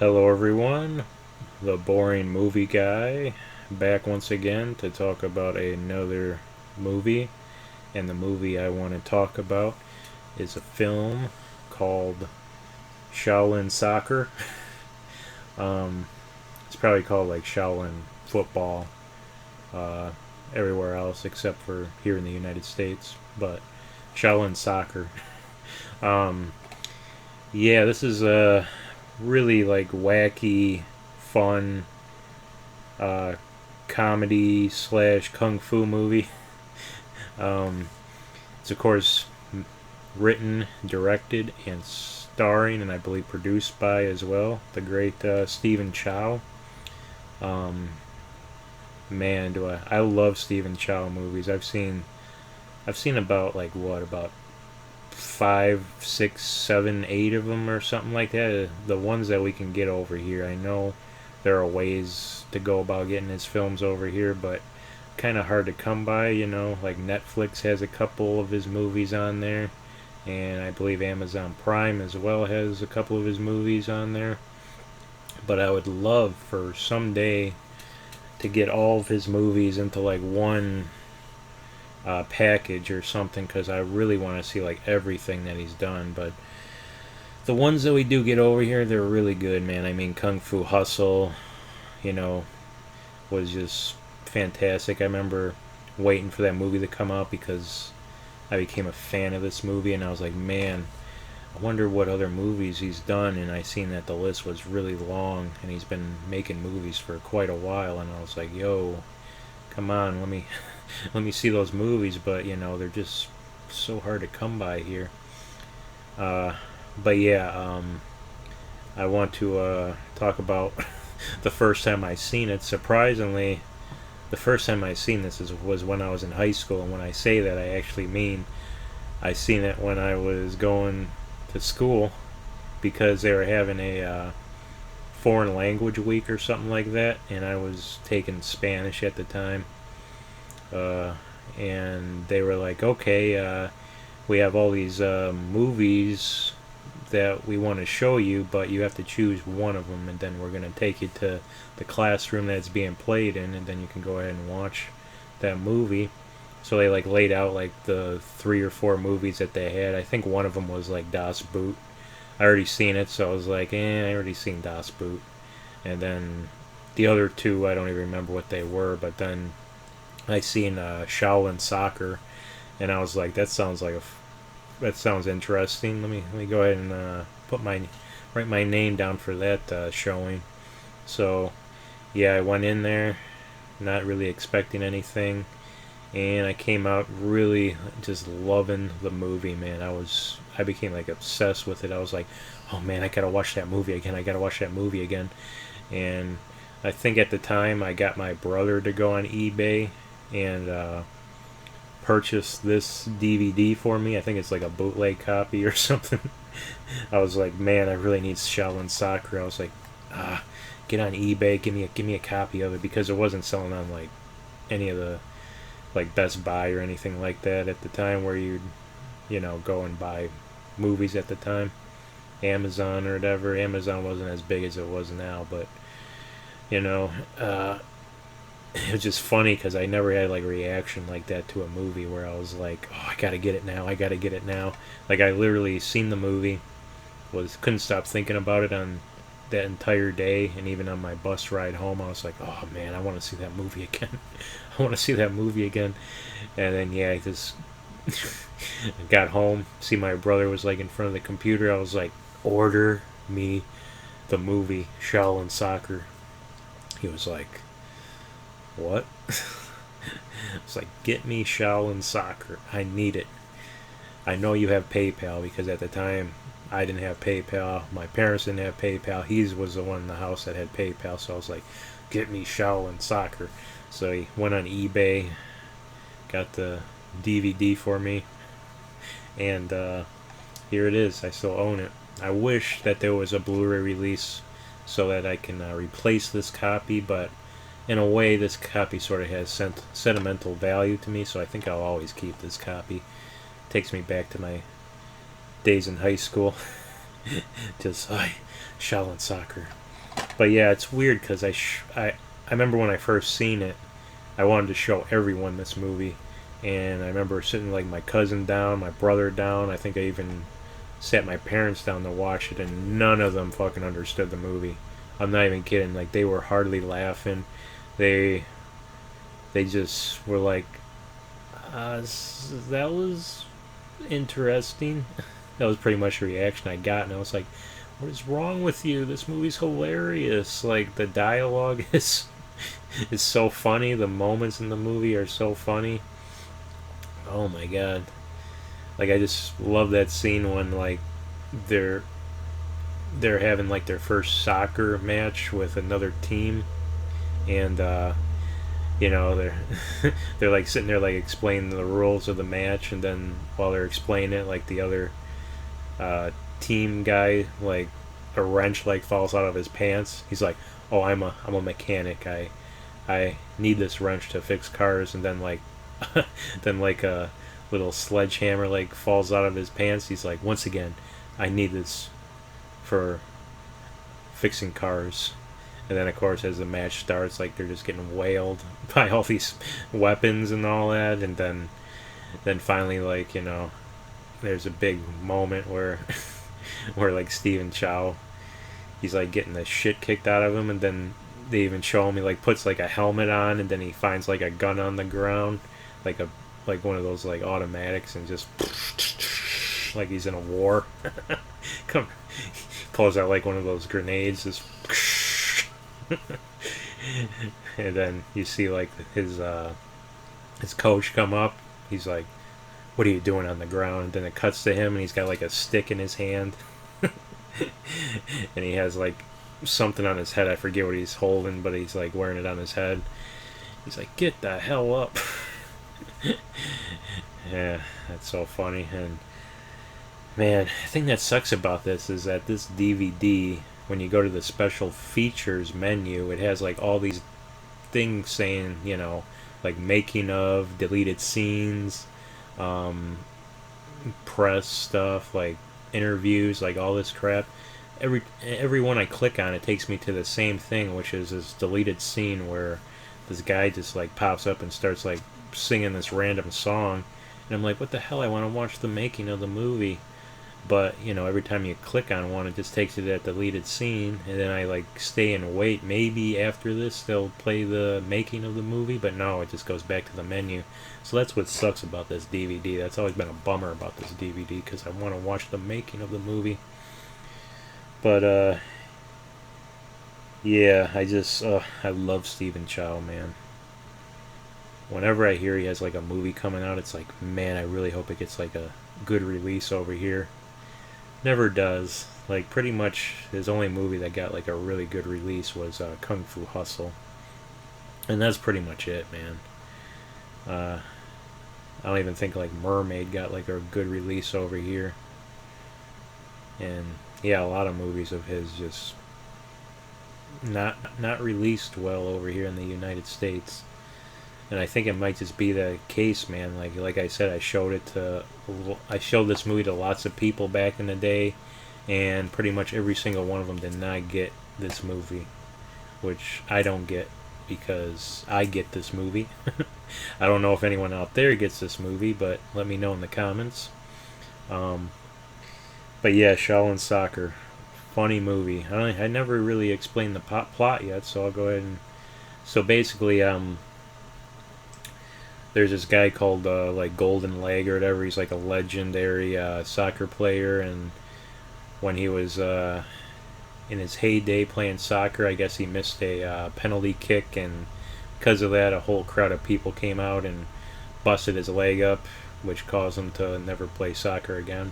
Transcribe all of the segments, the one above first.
Hello, everyone. The boring movie guy back once again to talk about another movie. And the movie I want to talk about is a film called Shaolin Soccer. Um, it's probably called like Shaolin Football uh, everywhere else except for here in the United States. But Shaolin Soccer. Um, yeah, this is a really like wacky, fun uh, comedy slash kung fu movie. Um, it's of course written, directed, and starring, and I believe produced by as well the great Stephen Chow. Um, man, do I love Stephen Chow movies. I've seen about like what about five, six, seven, eight of them or something like that. The ones that we can get over here. I know there are ways to go about getting his films over here, but kind of hard to come by. Like Netflix has a couple of his movies on there, and I believe Amazon Prime as well has a couple of his movies on there. But I would love for someday to get all of his movies into like one package or something because I really want to see like everything that he's done. But the ones that we do get over here, they're really good, man. I mean, Kung Fu Hustle, you know, was just fantastic. I remember waiting for that movie to come out because I became a fan of this movie, and I was like, man, I wonder what other movies he's done. And I seen that the list was really long, and he's been making movies for quite a while. And I was like, yo, come on, let me let me see those movies. But they're just so hard to come by here. Uh, but yeah, I want to talk about the first time I seen it. Surprisingly, the first time I seen this was when I was in high school, and when I say that, I actually mean I seen it when I was going to school because they were having a foreign language week or something like that, and I was taking Spanish at the time. Uh, and they were like, okay, we have all these movies that we want to show you, but you have to choose one of them, and then we're going to take you to the classroom that's being played in, and then you can go ahead and watch that movie. So they like laid out like the three or four movies that they had. I think one of them was like Das Boot. I already seen it, so I was like, I already seen Das Boot. And then the other two, I don't even remember what they were, but then I seen Shaolin Soccer, and I was like, that sounds interesting. Let me go ahead and write my name down for that showing. So yeah, I went in there, not really expecting anything, and I came out really just loving the movie. Man, I became like obsessed with it. I was like, oh man, I gotta watch that movie again. I gotta watch that movie again. And I think at the time I got my brother to go on eBay and purchase this DVD for me. I think it's like a bootleg copy or something. I was like, man, I really need Shaolin Soccer. I was like, get on eBay, give me a copy of it because it wasn't selling on like any of the like Best Buy or anything like that at the time where you'd go and buy movies at the time. Amazon or whatever. Amazon wasn't as big as it was now, but you know, uh, it was just funny because I never had like a reaction like that to a movie where I was like, oh, I gotta get it now, I gotta get it now. Like I literally seen the movie, was couldn't stop thinking about it on that entire day, and even on my bus ride home, I was like, oh man, I want to see that movie again. I want to see that movie again. And then yeah, I just got home, see my brother was like in front of the computer. I was like, order me the movie Shaolin Soccer. He was like, what? It's like, get me Shaolin Soccer. I need it. I know you have PayPal because at the time I didn't have PayPal. My parents didn't have PayPal. He was the one in the house that had PayPal. So I was like, get me Shaolin Soccer. So he went on eBay, got the DVD for me, and here it is. I still own it. I wish that there was a Blu-ray release so that I can replace this copy, but in a way, this copy sort of has sentimental value to me, so I think I'll always keep this copy. Takes me back to my days in high school. Just, Shaolin Soccer. But yeah, it's weird because I remember when I first seen it, I wanted to show everyone this movie, and I remember sitting like my cousin down, my brother down. I think I even sat my parents down to watch it, and none of them fucking understood the movie. I'm not even kidding. Like they were hardly laughing. They they just were like, that was interesting. That was pretty much the reaction I got, and I was like, "What is wrong with you? This movie's hilarious. Like the dialogue is so funny. The moments in the movie are so funny. Oh my god! Like I just love that scene when like they're they're having like their first soccer match with another team, and they're they're like sitting there like explaining the rules of the match, and then while they're explaining it, like the other uh, team guy, like a wrench like falls out of his pants. He's like, "Oh, I'm a mechanic. I need this wrench to fix cars," and then like then like a little sledgehammer like falls out of his pants. He's like, "Once again, I need this for fixing cars." And then, of course, as the match starts, like they're just getting wailed by all these weapons and all that. And then finally, like there's a big moment where where like Stephen Chow, he's like getting the shit kicked out of him, and then they even show him he like puts like a helmet on, and then he finds like a gun on the ground, like a like one of those like automatics, and just like he's in a war. Come, pulls out like one of those grenades, just. And then you see like his coach come up. He's like, "What are you doing on the ground?" And then it cuts to him, and he's got like a stick in his hand, and he has like something on his head. I forget what he's holding, but he's like wearing it on his head. He's like, "Get the hell up!" Yeah, that's so funny. And man, the thing that sucks about this is that this DVD, when you go to the special features menu, it has like all these things saying, like making of, deleted scenes, um, press stuff, like interviews, like all this crap. Every one I click on, it takes me to the same thing, which is this deleted scene where this guy just like pops up and starts like singing this random song, and I'm like, what the hell? I want to watch the making of the movie. But every time you click on one, it just takes you to that deleted scene, and then I like stay and wait. Maybe after this they'll play the making of the movie, but no, it just goes back to the menu. So that's what sucks about this DVD. That's always been a bummer about this DVD, because I want to watch the making of the movie. But yeah, I love Stephen Chow, man. Whenever I hear he has like a movie coming out, it's like, man, I really hope it gets like a good release over here. Never does. Like pretty much his only movie that got like a really good release was Kung Fu Hustle, and that's pretty much it, man. Uh, I don't even think like Mermaid got like a good release over here, and yeah, a lot of movies of his just not released well over here in the United States. And I think it might just be the case, man. Like I said, I showed this movie to lots of people back in the day, and pretty much every single one of them did not get this movie, which I don't get, because I get this movie. I don't know if anyone out there gets this movie, but let me know in the comments. Um, but yeah, Shaolin Soccer, funny movie. I never really explained the plot yet, so I'll go ahead and. So basically, there's this guy called like Golden Leg or whatever. He's like a legendary soccer player, and when he was in his heyday playing soccer, I guess he missed a penalty kick, and because of that, a whole crowd of people came out and busted his leg up, which caused him to never play soccer again.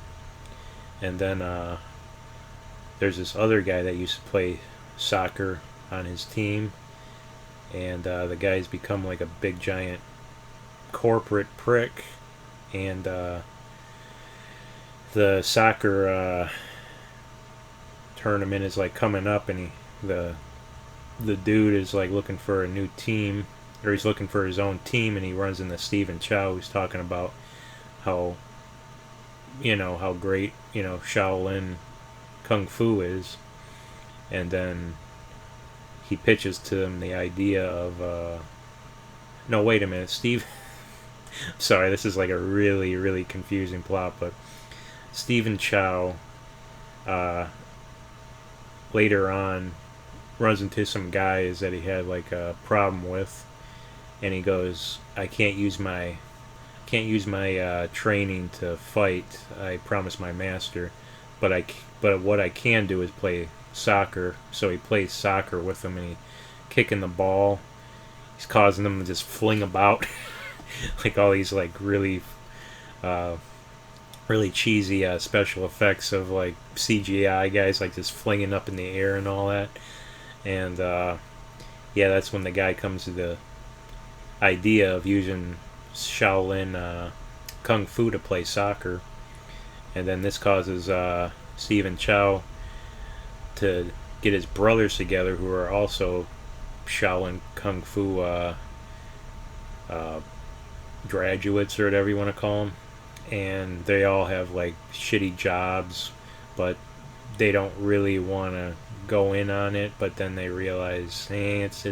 And then there's this other guy that used to play soccer on his team, and the guy's become like a big giant corporate prick, and the soccer tournament is like coming up, and the dude is like looking for a new team, or he's looking for his own team, and he runs into Stephen Chow, who's talking about how how great Shaolin Kung Fu is, and then he pitches to him the idea of no, wait a minute, Steve. Sorry, this is like a really, really confusing plot, but Stephen Chow uh, later on runs into some guys that he had like a problem with, and he goes, I can't use my training to fight. I promised my master, but what I can do is play soccer. So he plays soccer with them, and he kicking the ball. He's causing them to just fling about, like all these like uh, really cheesy special effects of like CGI guys like just flinging up in the air and all that. And yeah, that's when the guy comes to the idea of using Shaolin kung fu to play soccer, and then this causes Stephen Chow to get his brothers together, who are also Shaolin kung fu uh, graduates or whatever you want to call them, and they all have like shitty jobs, but they don't really want to go in on it. But then they realize, hey, it's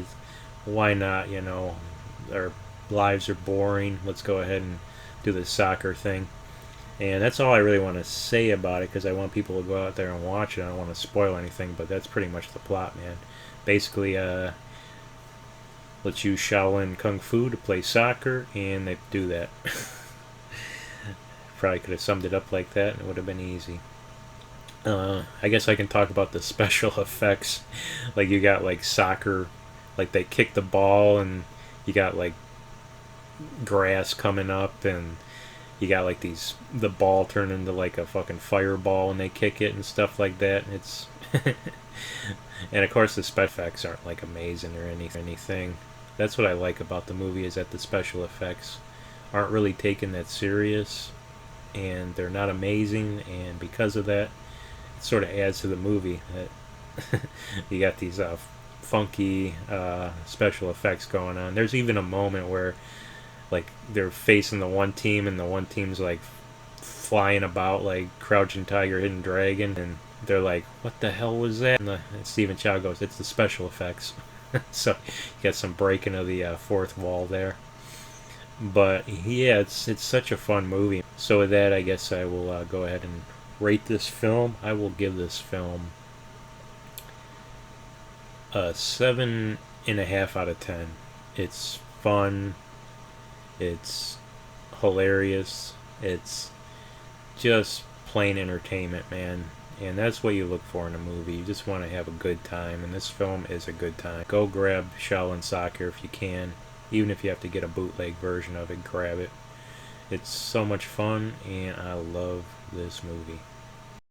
why not? You know, our lives are boring. Let's go ahead and do the soccer thing. And that's all I really want to say about it, because I want people to go out there and watch it. I don't want to spoil anything, but that's pretty much the plot, man. Basically, let's use Shaolin Kung Fu to play soccer, and they do that. Probably could have summed it up like that, and it would have been easy. I guess I can talk about the special effects. Like, you got, like, soccer, like, they kick the ball, and you got, like, grass coming up, and you got like the ball turned into like a fucking fireball when they kick it and stuff like that. It's and of course the special effects aren't like amazing or anything. That's what I like about the movie, is that the special effects aren't really taken that serious, and they're not amazing, and because of that, it sort of adds to the movie that you got these funky special effects going on. There's even a moment where like they're facing the one team, and the one team's like flying about like Crouching Tiger, Hidden Dragon, and they're like, "What the hell was that?" And Stephen Chow goes, "It's the special effects." So you got some breaking of the fourth wall there. But yeah, it's such a fun movie. So with that, I guess I will go ahead and rate this film. I will give this film a 7.5 out of 10. It's fun. It's hilarious. It's just plain entertainment, man. And that's what you look for in a movie. You just want to have a good time, and this film is a good time. Go grab Shaolin Soccer if you can. Even if you have to get a bootleg version of it, grab it. It's so much fun, and I love this movie.